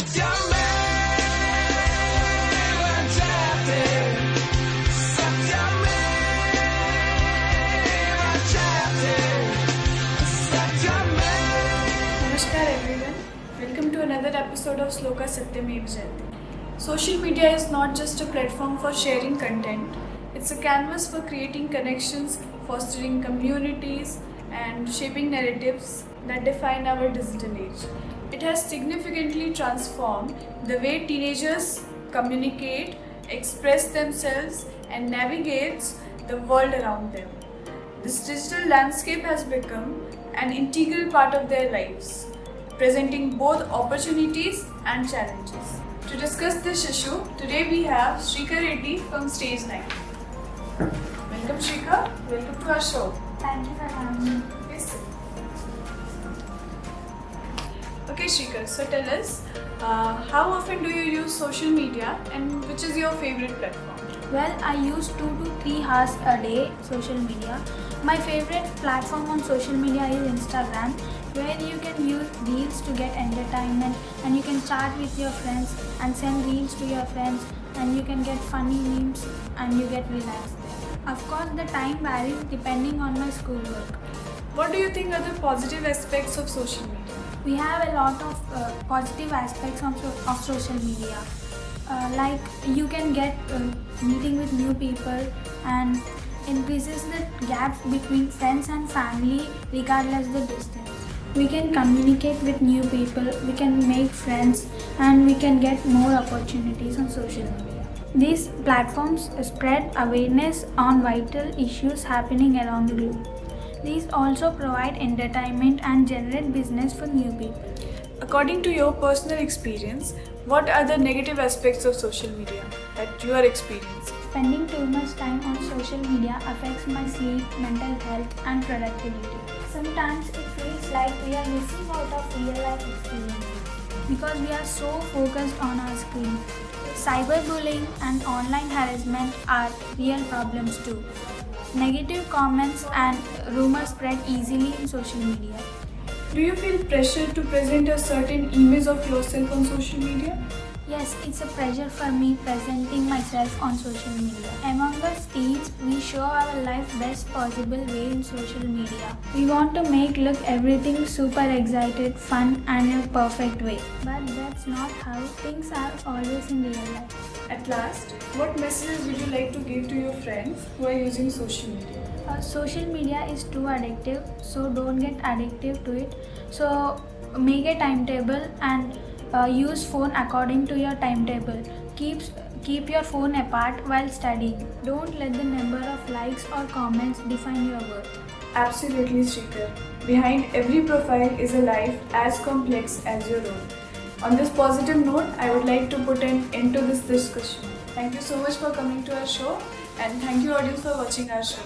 Namaskar everyone. Welcome to another episode of Sloka Satymevjayate. Social media is not just a platform for sharing content. It's a canvas for creating connections, fostering communities, and shaping narratives that define our digital age. It has significantly transformed the way teenagers communicate, express themselves, and navigate the world around them. This digital landscape has become an integral part of their lives, presenting both opportunities and challenges. To discuss this issue, today we have Shrika Reddy from Stage 9. Welcome Shrika, welcome to our show. Thank you for having me. Yes. Okay Shrika, so tell us, how often do you use social media and which is your favorite platform? Well, I use 2 to 3 hours a day social media. My favorite platform on social media is Instagram, where you can use reels to get entertainment, and you can chat with your friends and send reels to your friends, and you can get funny memes and you get relaxed there. Of course, the time varies depending on my schoolwork. What do you think are the positive aspects of social media? We have a lot of positive aspects of social media. Like you can get meeting with new people and increases the gaps between friends and family regardless the distance. We can communicate with new people, we can make friends, and we can get more opportunities on social media. These platforms spread awareness on vital issues happening around the globe. These also provide entertainment and generate business for new people. According to your personal experience, what are the negative aspects of social media that you are experiencing? Spending too much time on social media affects my sleep, mental health, and productivity. Sometimes it feels like we are missing out of real life experiences because we are so focused on our screen. Cyberbullying and online harassment are real problems too. Negative comments and rumors spread easily in social media. Do you feel pressure to present a certain image of yourself on social media? Yes, it's a pleasure for me presenting myself on social media. Among us teens, we show our life best possible way in social media. We want to make look everything super excited, fun, and in a perfect way. But that's not how things are always in real life. At last, what messages would you like to give to your friends who are using social media? Social media is too addictive, so don't get addictive to it. So make a timetable and use phone according to your timetable. Keep your phone apart while studying. Don't let the number of likes or comments define your worth. Absolutely, Shrika. Behind every profile is a life as complex as your own. On this positive note, I would like to put an end to this discussion. Thank you so much for coming to our show, and thank you audience for watching our show.